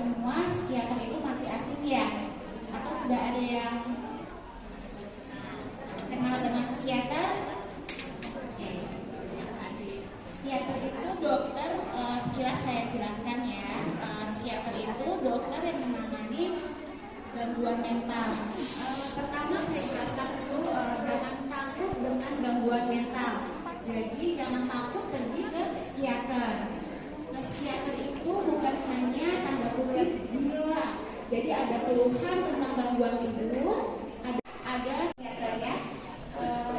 semua psikiater itu masih asing ya? Atau sudah ada yang kenal dengan psikiater? Oke. Psikiater itu dokter, sekilas saya jelaskan ya. Psikiater itu dokter yang menangani gangguan mental. Pertama saya jelaskan dulu, jangan takut dengan gangguan mental. Jadi jangan takut pergi ke psikiater. Ke psikiater itu bukan hanya tanda kutip gila. Jadi ada keluhan tentang gangguan tidur, ada psikiater ya.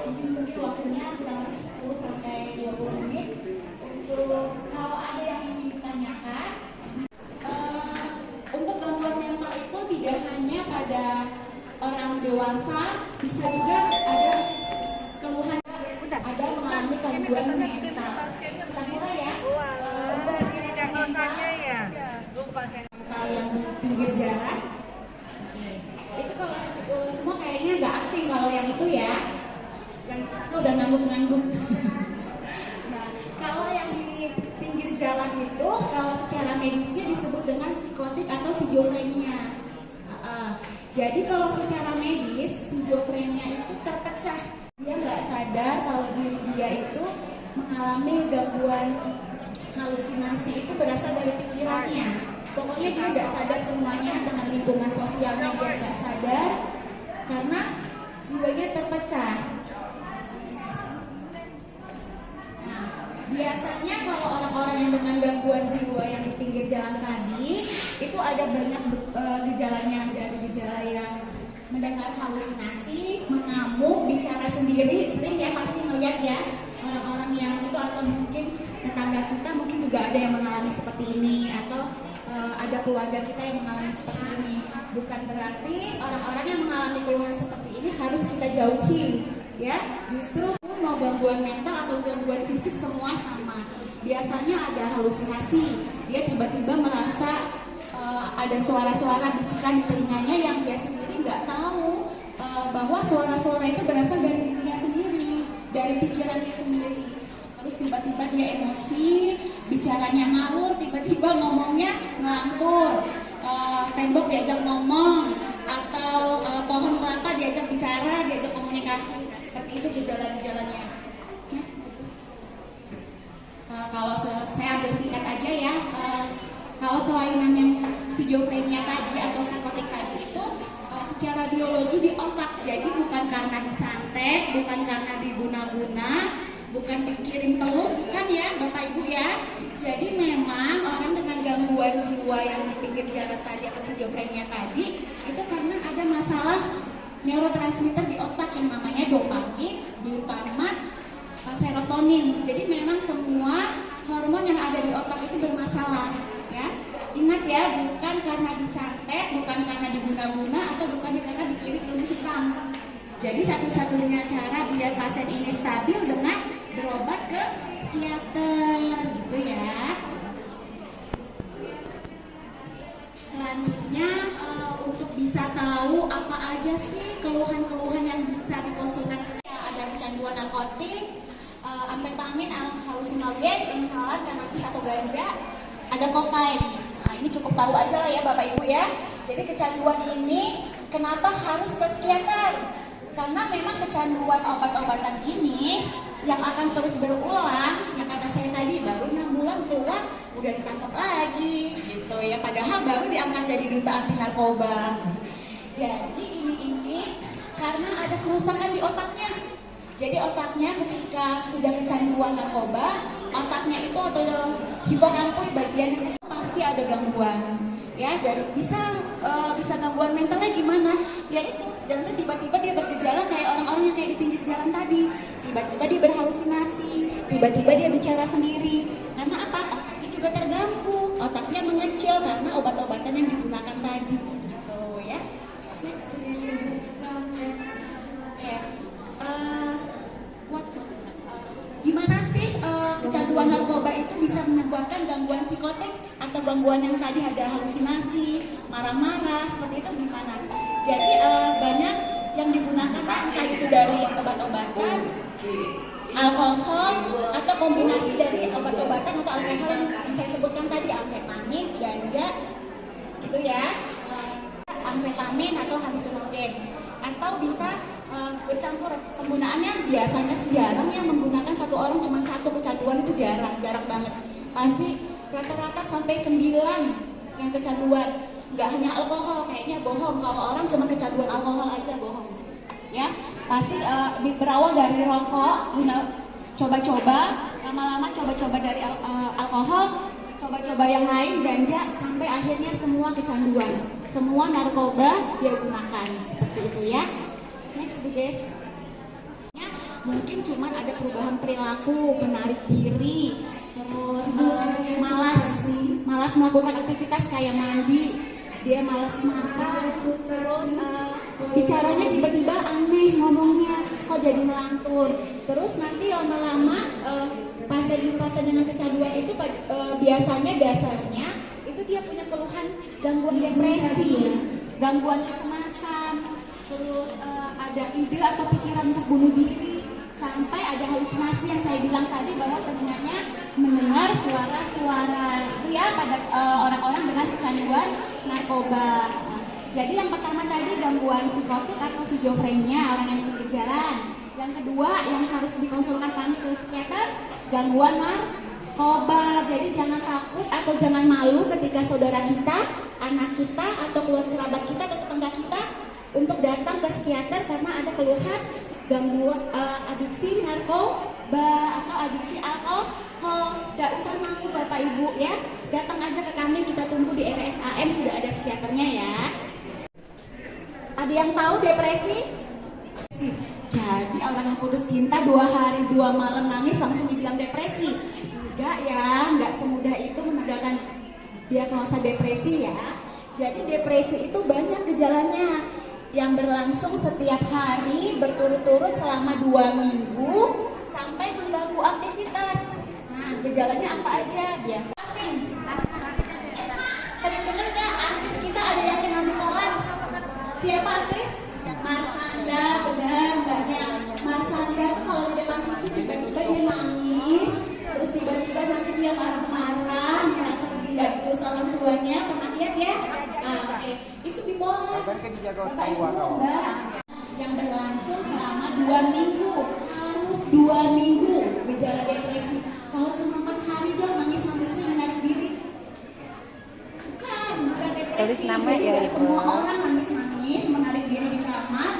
Izin mungkin waktunya kurang lebih 10 sampai 20 menit untuk kalau ada yang ingin ditanyakan. Untuk gangguan mental itu tidak hanya pada orang dewasa, bisa juga ada keluhan, ada mengalami gangguan mental. Kita mulai ya. Untuk mental yang di pinggir jalan, itu kalau semua kayaknya nggak asing kalau yang itu ya, yang satu udah ngangguk-ngangguk. Nah, kalau yang di pinggir jalan itu, kalau secara medisnya disebut dengan psikotik atau skizofrenia. Jadi kalau secara medis, skizofrenia itu terpecah. Dia nggak sadar kalau diri dia itu mengalami gangguan halusinasi itu berasal dari pikirannya. Pokoknya dia nggak sadar semuanya, dengan lingkungan sosialnya dia nggak sadar karena jiwanya terpecah. Nah, biasanya kalau orang-orang yang dengan gangguan jiwa yang di pinggir jalan tadi itu ada banyak gejalanya, dari gejala yang mendengar halusinasi, mengamuk, bicara sendiri, sering ya pasti ngeliat ya orang-orang yang itu, atau mungkin tetangga kita mungkin juga ada yang mengalami seperti ini, atau ada keluarga kita yang mengalami seperti ini. Bukan berarti orang-orang yang mengalami keluhan seperti ini harus kita jauhi ya. Justru mau gangguan mental atau gangguan fisik semua sama. Biasanya ada halusinasi, dia tiba-tiba merasa ada suara-suara bisikan di telinganya yang dia sendiri nggak tahu bahwa suara-suara itu berasal dari dirinya sendiri, dari pikirannya sendiri. Terus tiba-tiba dia emosi, bicaranya ngawur, tiba-tiba ngomongnya ngelantur, tembok diajak ngomong, atau pohon kelapa diajak bicara, diajak komunikasi. Seperti itu gejala-gejalanya. Kalau saya ambil singkat aja ya, kalau kelainan yang skizofrenia tadi atau psikotik tadi itu secara biologi di otak, jadi bukan karena disantet, bukan karena diguna-guna, bukan dikirim teluk, bukan ya Bapak Ibu ya. Jadi memang orang dengan gangguan jiwa yang di pinggir jalan tadi atau skizofrenia tadi itu karena ada masalah neurotransmitter di otak yang namanya dopamin, glutamat, serotonin. Jadi memang semua hormon yang ada di otak itu bermasalah ya. Ingat ya, bukan karena disantet, bukan karena diguna-guna, atau bukan karena dikirim ilmu hitam. Jadi satu-satunya cara biar pasien ini stabil dengan berobat ke psikiater gitu ya. Selanjutnya untuk bisa tahu apa aja sih keluhan-keluhan yang bisa dikonsultasikan, ada kecanduan narkotik, amfetamin, halusinogen, inhalan, kanabis atau ganja, ada kokain. Nah, ini cukup tahu aja lah ya Bapak Ibu ya. Jadi kecanduan ini kenapa harus ke psikiater? Karena memang kecanduan obat-obatan ini yang akan terus berulang, yang kata saya tadi baru 6 bulan keluar udah ditangkap lagi gitu ya, padahal baru diangkat jadi duta anti narkoba. Jadi ini karena ada kerusakan di otaknya. Jadi otaknya ketika sudah kecanduan narkoba, otaknya itu atau hipokampus bagian itu pasti ada gangguan. Ya, dari bisa gangguan mentalnya gimana? Ya itu, dan itu tiba-tiba dia bergejala kayak orang-orang yang kayak di pinggir jalan tadi. Tiba-tiba dia berhalusinasi, tiba-tiba dia bicara sendiri. Karena apa? Otaknya juga terganggu, otaknya mengecil karena obat-obatan yang digunakan tadi. Gitu ya. Next. Gimana sih kecanduan narkoba itu bisa menyebabkan gangguan psikotik atau gangguan yang tadi ada halusinasi, marah-marah, seperti itu gimana? Jadi banyak yang digunakan entah itu dari obat-obatan, alkohol, atau kombinasi dari obat-obatan atau alkohol yang saya sebutkan tadi, amfetamin, ganja, penggunaannya biasanya jarang yang menggunakan satu orang cuma satu kecanduan, itu jarang banget. Pasti rata-rata sampai 9 yang kecanduan. Nggak hanya alkohol, kayaknya bohong kalau orang cuma kecanduan alkohol aja, bohong. Ya, pasti berawal dari rokok, coba-coba, lama-lama coba-coba dari alkohol, coba-coba yang lain, ganja, sampai akhirnya semua kecanduan, semua narkoba dia gunakan, seperti itu ya. Next guys, mungkin cuman ada perubahan perilaku, menarik diri, terus malas melakukan aktivitas kayak mandi, dia malas makan, terus bicaranya tiba-tiba aneh ngomongnya, kok jadi melantur. Terus nanti lama-lama pasien dengan kecanduan itu biasanya dasarnya itu dia punya keluhan gangguan depresi, gangguan kecemasan, terus ada ide atau pikiran untuk bunuh diri, sampai ada halusinasi yang saya bilang tadi bahwa telinganya mendengar suara-suara itu ya pada orang-orang dengan kecanduan narkoba. Jadi yang pertama tadi gangguan psikotik atau skizofrenia, orang yang bergejala. Yang kedua yang harus dikonsulkan kami ke psikiater, gangguan narkoba. Jadi jangan takut atau jangan malu ketika saudara kita, anak kita, atau keluarga kerabat kita atau tetangga kita untuk datang ke psikiater karena ada keluhan gangguan adiksi narkoba atau adiksi alkohol. Tidak usah malu Bapak Ibu ya, datang aja ke kami, kita tunggu di RSAM, sudah ada psikiaternya ya. Ada yang tahu depresi? Jadi orang yang putus cinta 2 hari 2 malam nangis langsung dibilang depresi? Enggak ya, enggak semudah itu menandakan diagnosa depresi ya. Jadi depresi itu banyak gejalanya yang berlangsung setiap hari berturut-turut selama 2 minggu sampai mengganggu aktivitas. Nah, gejalanya apa aja? Biasa sering dengar nggak artis kita ada yang kena bipolar? Siapa artis? Marshanda, benar banyak. Marshanda tuh kalau di depan TV tiba-tiba dia nangis, terus tiba-tiba nanti dia marah-marah, merasa nggak diurus orang tuanya. Pernah lihat ya? Itu bipolar. Bapak Ibu, Mbak, yang berlangsung selama 2 minggu, harus 2 minggu gejala depresi. Kalau cuma 4 hari doang nangis-nangisnya menarik diri, bukan depresi. Tulis nama ya, semua orang nangis-nangis menarik diri di kamar,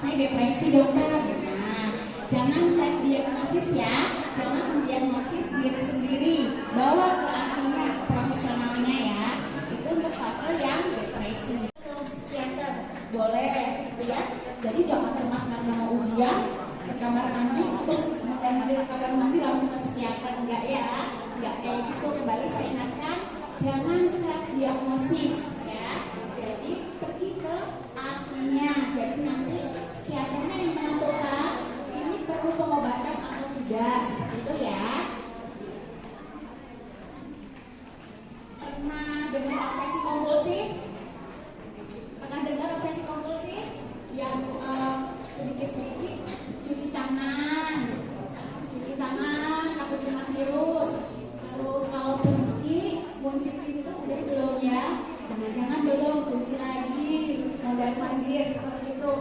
saya depresi dokter. Nah, jangan self diagnosis ya, jangan mendiagnosis diri sendiri, bawa ke ahlinya, profesionalnya ya. Itu untuk fase yang depresi. Psikiater boleh gitu ya. Jadi jangan cemas karena mau ujian ke kamar mandi untuk menghadiri kamar mandi langsung ke psikiater, enggak ya, enggak kayak gitu. Kembali saya ingatkan, jangan self diagnosis ya. Jadi pergi ke ahlinya. Jadi nanti psikiaternya yang menentukan ini perlu pengobatan atau tidak, seperti itu ya. Pernah dengar obsesi kompulsif? Pernah dengar obsesi kompulsif? Yang sedikit-sedikit cuci tangan, takut kena virus. Terus kalau pergi kunci pintu udah belum ya? Jangan-jangan belum, kunci lagi, mondar-mandir seperti itu.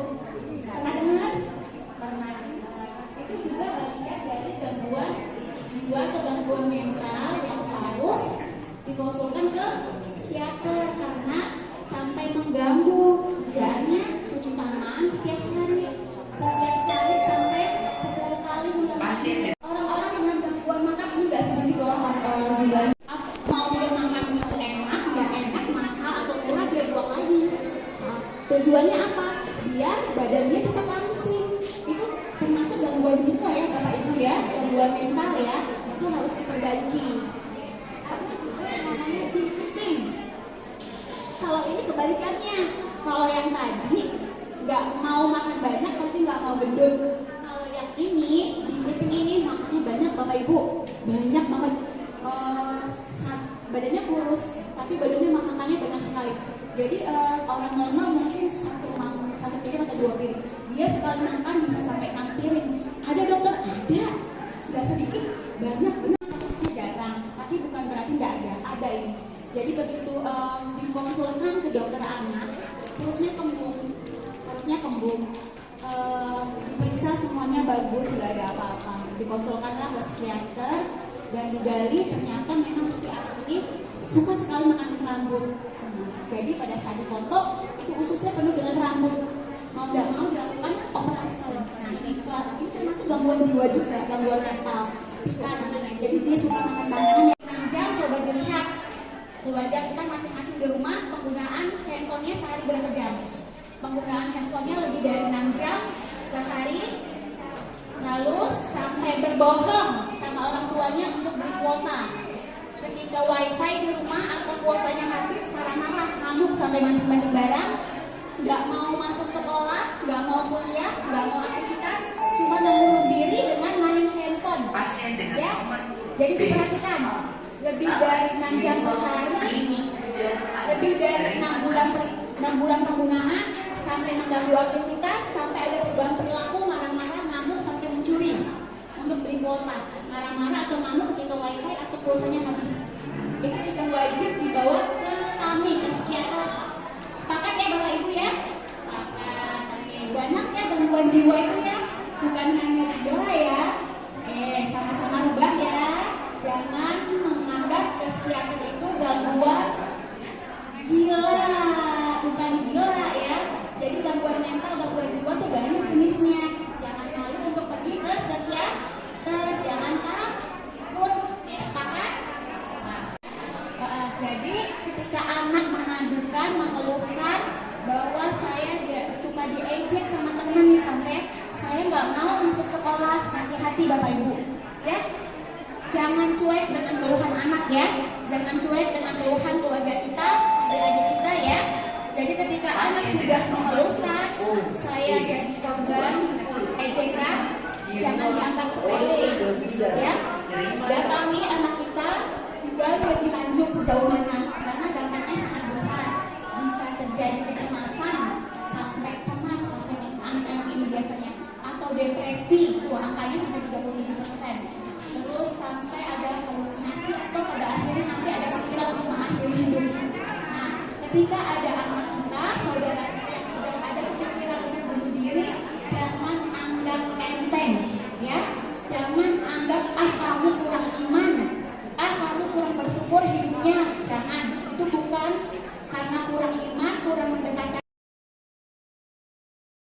Pernah dengar? Pernah. Itu juga bagian dari gangguan jiwa atau gangguan mental yang harus dikonsulkan ke psikiater karena sampai mengganggu kerjaannya, cuci tangan setiap hari sampai 10 kali mengganggu. Orang-orang dengan gangguan makan ini nggak seperti golongan jiwa. Mau dia makan itu enak, nggak enak, mahal atau murah dia buang lagi. Tujuannya apa? Biar badannya tetap langsing. Itu termasuk gangguan jiwa ya Bapak Ibu ya, gangguan mental ya, itu harus diperbaiki. Ada juga yang namanya ticketing. Kalau ini kebalikannya, kalau yang tadi nggak mau makan banyak tapi nggak mau gendut. Kalau yang ini, ticketing ini makannya banyak Bapak Ibu, banyak banget. Badannya kurus, tapi badannya makannya banyak sekali. Jadi orang normal mungkin satu piring atau 2 piring. Dia sekali makan bisa sampai 6 piring. Ada dokter? Ada. Nggak sedikit, banyak benar. Jarang, tapi bukan berarti nggak ada. Ada ini. Jadi begitu dikonsulkan ke dokter anak, perutnya kembung, diperiksa diperiksa semuanya bagus, nggak ada apa-apa. Dikonsulkanlah ke psikiater dan digali ternyata memang si atlet suka sekali makan rambut. Jadi pada saat difoto itu ususnya penuh dengan rambut. Mau nggak mau dilakukan operasi. Nah ini termasuk gangguan jiwa juga, gangguan mental. Jadi dia suka makan makanan yang 6 jam. Coba dilihat keluarga kita masing-masing di rumah penggunaan handphonenya sehari berapa jam? Penggunaan handphonenya lebih dari 6 jam sehari. Lalu sampai berbohong sama orang tuanya untuk beli kuota. Ketika wifi di rumah atau kuotanya habis, marah-marah, ngamuk sampai banting-banting barang, nggak mau masuk sekolah, nggak mau kuliah, nggak mau aktivitas, cuma mengurung diri dengan main handphone. Ya, jadi diperhatikan lebih dari 6 jam per hari, lebih dari 6 bulan penggunaan, sampai mengganggu aktivitas, sampai ada perubahan perilaku, marah-marah, ngamuk sampai mencuri untuk beli kuota, marah-marah atau ngamuk ketika wifi atau pulsanya habis. Itu sudah wajib dibawa ke kami, ke psikiater. Sepakat ya Bapak Ibu ya? Sepakat. Banyak ya gangguan jiwa itu ya, bukan hanya gila ya. Sama-sama rubah ya. Jangan menganggap ke psikiater itu gangguan gila, bukan gila ya. Jadi gangguan mental, gangguan jiwa tuh banyak jenisnya. Jangan malu untuk pergi ke psikiater, jangan takut. Sepakat? Jadi ketika anak mengadukan, mengeluhkan bahwa saya suka diejek sama teman sampai saya nggak mau masuk sekolah, hati-hati Bapak Ibu, ya. Jangan cuek dengan keluhan anak ya, jangan cuek dengan keluhan keluarga kita, adik-adik kita ya. Jadi ketika anak sudah mengeluhkan, saya jadi korban ejekan, jangan dianggap sepele, ya.